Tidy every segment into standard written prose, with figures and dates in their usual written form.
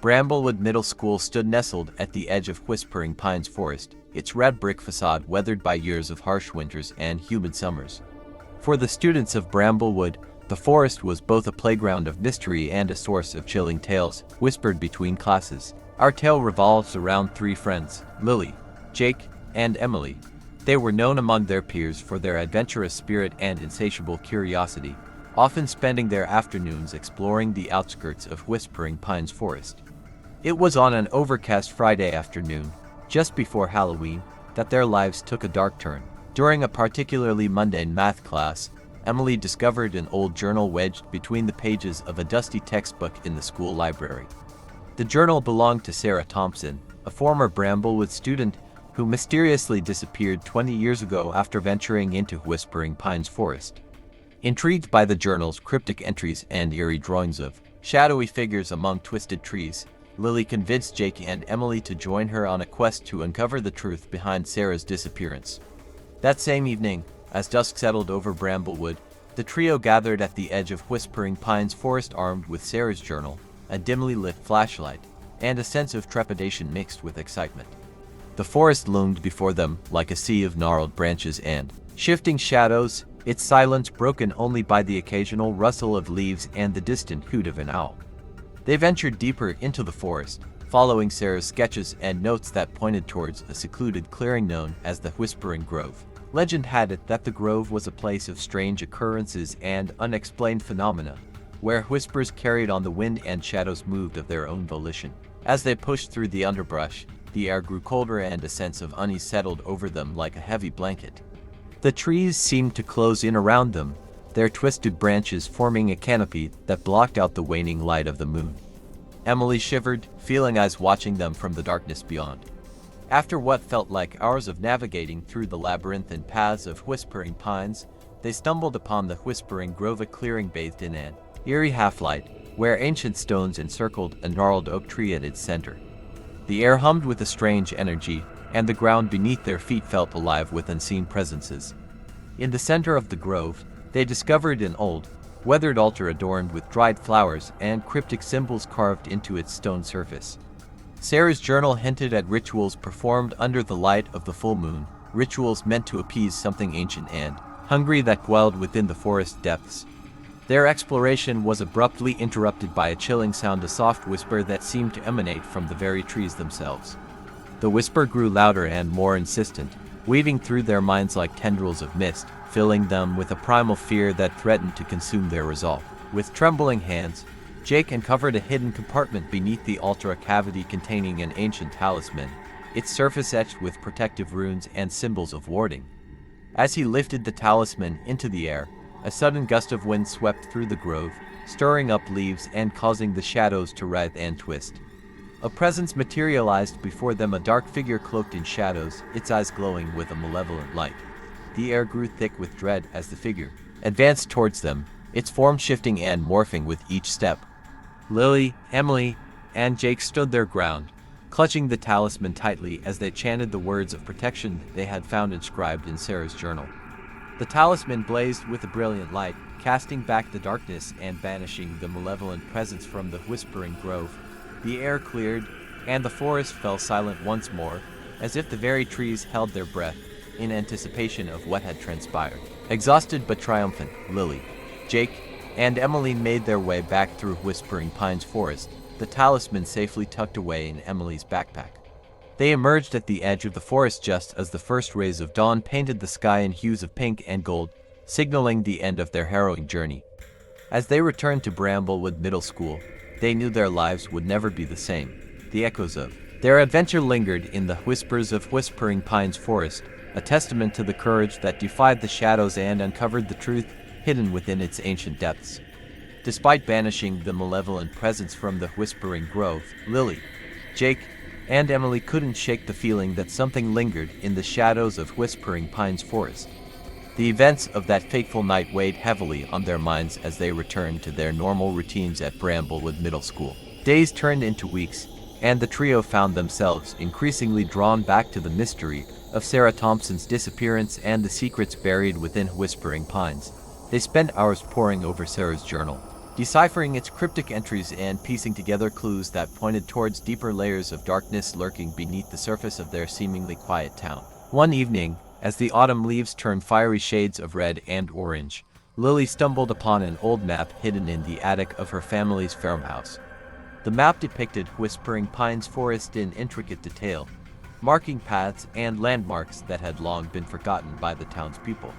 Bramblewood Middle School stood nestled at the edge of Whispering Pines Forest, its red brick facade weathered by years of harsh winters and humid summers. For the students of Bramblewood, the forest was both a playground of mystery and a source of chilling tales whispered between classes. Our tale revolves around three friends, Lily, Jake, and Emily. They were known among their peers for their adventurous spirit and insatiable curiosity, often spending their afternoons exploring the outskirts of Whispering Pines Forest. It was on an overcast Friday afternoon, just before Halloween, that their lives took a dark turn. During a particularly mundane math class, Emily discovered an old journal wedged between the pages of a dusty textbook in the school library. The journal belonged to Sarah Thompson, a former Bramblewood student who mysteriously disappeared 20 years ago after venturing into Whispering Pines Forest. Intrigued by the journal's cryptic entries and eerie drawings of shadowy figures among twisted trees, Lily convinced Jake and Emily to join her on a quest to uncover the truth behind Sarah's disappearance. That same evening, as dusk settled over Bramblewood, the trio gathered at the edge of Whispering Pines Forest armed with Sarah's journal, a dimly lit flashlight, and a sense of trepidation mixed with excitement. The forest loomed before them like a sea of gnarled branches and shifting shadows, its silence broken only by the occasional rustle of leaves and the distant hoot of an owl. They ventured deeper into the forest, following Sarah's sketches and notes that pointed towards a secluded clearing known as the Whispering Grove. Legend had it that the grove was a place of strange occurrences and unexplained phenomena, where whispers carried on the wind and shadows moved of their own volition. As they pushed through the underbrush, the air grew colder and a sense of unease settled over them like a heavy blanket. The trees seemed to close in around them, their twisted branches forming a canopy that blocked out the waning light of the moon. Emily shivered, feeling eyes watching them from the darkness beyond. After what felt like hours of navigating through the labyrinthine paths of Whispering Pines, they stumbled upon the Whispering Grove, a clearing bathed in an eerie half-light, where ancient stones encircled a gnarled oak tree at its center. The air hummed with a strange energy, and the ground beneath their feet felt alive with unseen presences. In the center of the grove, they discovered an old, weathered altar adorned with dried flowers and cryptic symbols carved into its stone surface. Sarah's journal hinted at rituals performed under the light of the full moon, rituals meant to appease something ancient and hungry that dwelled within the forest depths. Their exploration was abruptly interrupted by a chilling sound, a soft whisper that seemed to emanate from the very trees themselves. The whisper grew louder and more insistent, weaving through their minds like tendrils of mist, filling them with a primal fear that threatened to consume their resolve. With trembling hands, Jake uncovered a hidden compartment beneath the altar, a cavity containing an ancient talisman, its surface etched with protective runes and symbols of warding. As he lifted the talisman into the air, a sudden gust of wind swept through the grove, stirring up leaves and causing the shadows to writhe and twist. A presence materialized before them, a dark figure cloaked in shadows, its eyes glowing with a malevolent light. The air grew thick with dread as the figure advanced towards them, its form shifting and morphing with each step. Lily, Emily, and Jake stood their ground, clutching the talisman tightly as they chanted the words of protection they had found inscribed in Sarah's journal. The talisman blazed with a brilliant light, casting back the darkness and banishing the malevolent presence from the Whispering Grove. The air cleared, and the forest fell silent once more, as if the very trees held their breath in anticipation of what had transpired. Exhausted but triumphant, Lily, Jake, and Emily made their way back through Whispering Pines Forest, the talisman safely tucked away in Emily's backpack. They emerged at the edge of the forest just as the first rays of dawn painted the sky in hues of pink and gold, signaling the end of their harrowing journey. As they returned to Bramblewood Middle School, they knew their lives would never be the same. The echoes of their adventure lingered in the whispers of Whispering Pines Forest, a testament to the courage that defied the shadows and uncovered the truth hidden within its ancient depths. Despite banishing the malevolent presence from the Whispering Grove, Lily, Jake, and Emily couldn't shake the feeling that something lingered in the shadows of Whispering Pines Forest. The events of that fateful night weighed heavily on their minds as they returned to their normal routines at Bramblewood Middle School. Days turned into weeks, and the trio found themselves increasingly drawn back to the mystery of Sarah Thompson's disappearance and the secrets buried within Whispering Pines. They spent hours poring over Sarah's journal, deciphering its cryptic entries and piecing together clues that pointed towards deeper layers of darkness lurking beneath the surface of their seemingly quiet town. One evening, as the autumn leaves turned fiery shades of red and orange, Lily stumbled upon an old map hidden in the attic of her family's farmhouse. The map depicted Whispering Pines Forest in intricate detail, marking paths and landmarks that had long been forgotten by the townspeople.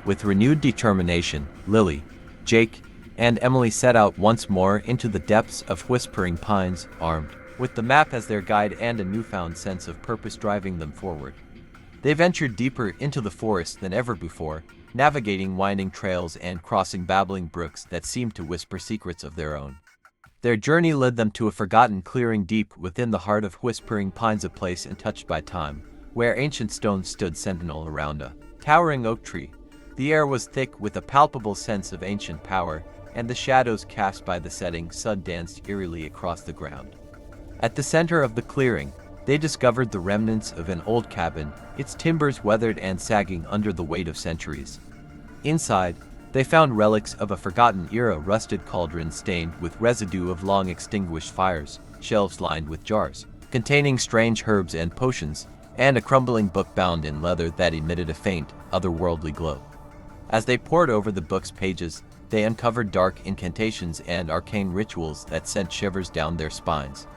With renewed determination, Lily, Jake, and Emily set out once more into the depths of Whispering Pines, armed with the map as their guide and a newfound sense of purpose driving them forward. They ventured deeper into the forest than ever before, navigating winding trails and crossing babbling brooks that seemed to whisper secrets of their own. Their journey led them to a forgotten clearing deep within the heart of Whispering Pines, a place untouched by time, where ancient stones stood sentinel around a towering oak tree. The air was thick with a palpable sense of ancient power, and the shadows cast by the setting sun danced eerily across the ground. At the center of the clearing, they discovered the remnants of an old cabin, its timbers weathered and sagging under the weight of centuries. Inside, they found relics of a forgotten era, rusted cauldrons stained with residue of long extinguished fires, shelves lined with jars containing strange herbs and potions, and a crumbling book bound in leather that emitted a faint, otherworldly glow. As they pored over the book's pages, they uncovered dark incantations and arcane rituals that sent shivers down their spines.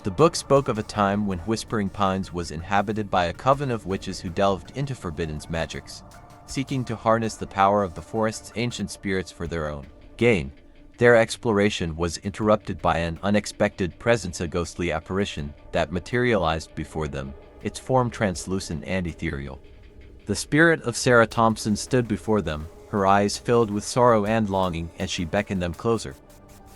The book spoke of a time when Whispering Pines was inhabited by a coven of witches who delved into forbidden magics, seeking to harness the power of the forest's ancient spirits for their own gain. Their exploration was interrupted by an unexpected presence, a ghostly apparition that materialized before them, its form translucent and ethereal. The spirit of Sarah Thompson stood before them, her eyes filled with sorrow and longing as she beckoned them closer.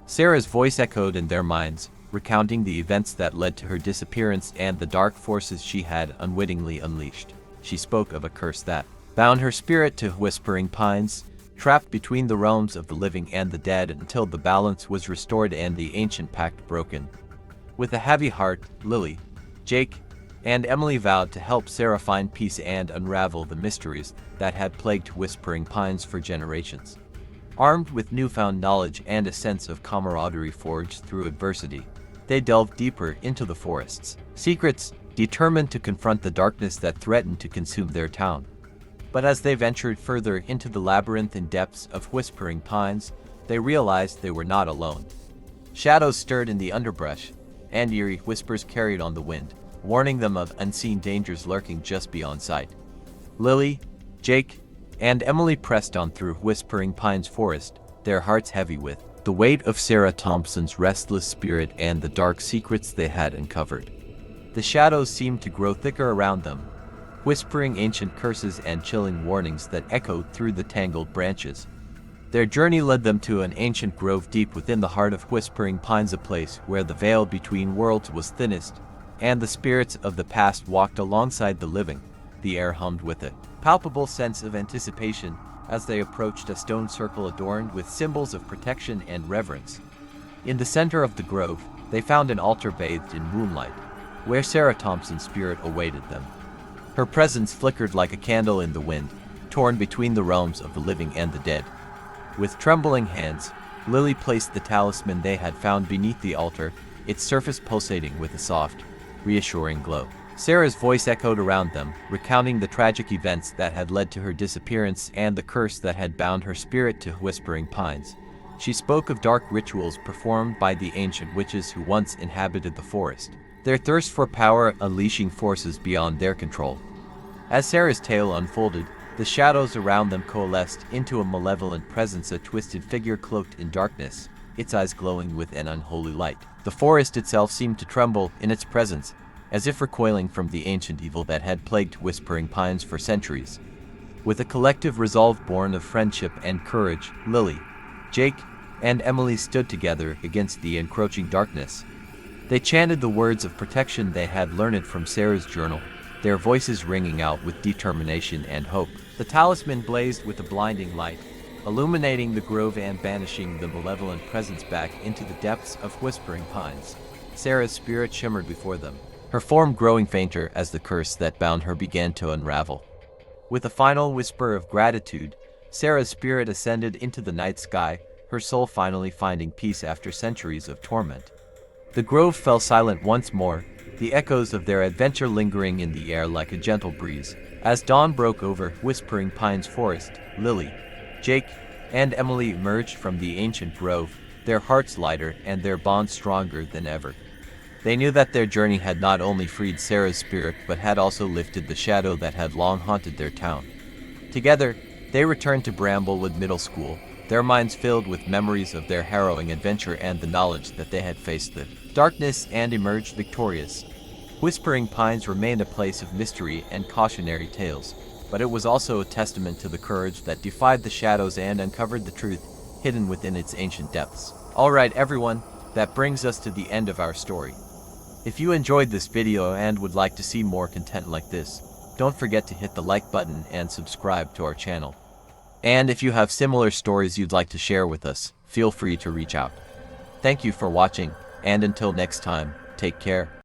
Sarah's voice echoed in their minds, recounting the events that led to her disappearance and the dark forces she had unwittingly unleashed. She spoke of a curse that bound her spirit to Whispering Pines, trapped between the realms of the living and the dead until the balance was restored and the ancient pact broken. With a heavy heart, Lily, Jake, and Emily vowed to help Sarah find peace and unravel the mysteries that had plagued Whispering Pines for generations. Armed with newfound knowledge and a sense of camaraderie forged through adversity, they delved deeper into the forest's secrets, determined to confront the darkness that threatened to consume their town. But as they ventured further into the labyrinthine depths of Whispering Pines, they realized they were not alone. Shadows stirred in the underbrush, and eerie whispers carried on the wind, warning them of unseen dangers lurking just beyond sight. Lily, Jake, and Emily pressed on through Whispering Pines forest, their hearts heavy with the weight of Sarah Thompson's restless spirit and the dark secrets they had uncovered. The shadows seemed to grow thicker around them, whispering ancient curses and chilling warnings that echoed through the tangled branches. Their journey led them to an ancient grove deep within the heart of Whispering Pines, a place where the veil between worlds was thinnest, and the spirits of the past walked alongside the living. The air hummed with a palpable sense of anticipation as they approached a stone circle adorned with symbols of protection and reverence. In the center of the grove, they found an altar bathed in moonlight, where Sarah Thompson's spirit awaited them. Her presence flickered like a candle in the wind, torn between the realms of the living and the dead. With trembling hands, Lily placed the talisman they had found beneath the altar, its surface pulsating with a soft, reassuring glow. Sarah's voice echoed around them, recounting the tragic events that had led to her disappearance and the curse that had bound her spirit to Whispering Pines. She spoke of dark rituals performed by the ancient witches who once inhabited the forest, their thirst for power unleashing forces beyond their control. As Sarah's tale unfolded, the shadows around them coalesced into a malevolent presence, a twisted figure cloaked in darkness, its eyes glowing with an unholy light. The forest itself seemed to tremble in its presence, as if recoiling from the ancient evil that had plagued Whispering Pines for centuries. With a collective resolve born of friendship and courage, Lily, Jake, and Emily stood together against the encroaching darkness. They chanted the words of protection they had learned from Sarah's journal, their voices ringing out with determination and hope. The talisman blazed with a blinding light, illuminating the grove and banishing the malevolent presence back into the depths of Whispering Pines. Sarah's spirit shimmered before them, her form growing fainter as the curse that bound her began to unravel. With a final whisper of gratitude, Sarah's spirit ascended into the night sky, her soul finally finding peace after centuries of torment. The grove fell silent once more, the echoes of their adventure lingering in the air like a gentle breeze. As dawn broke over Whispering Pines Forest, Lily, Jake, and Emily emerged from the ancient grove, their hearts lighter and their bond stronger than ever. They knew that their journey had not only freed Sarah's spirit but had also lifted the shadow that had long haunted their town. Together, they returned to Bramblewood Middle School, their minds filled with memories of their harrowing adventure and the knowledge that they had faced the darkness and emerged victorious. Whispering Pines remained a place of mystery and cautionary tales, but it was also a testament to the courage that defied the shadows and uncovered the truth hidden within its ancient depths. Alright everyone, that brings us to the end of our story. If you enjoyed this video and would like to see more content like this, don't forget to hit the like button and subscribe to our channel. And if you have similar stories you'd like to share with us, feel free to reach out. Thank you for watching, and until next time, take care.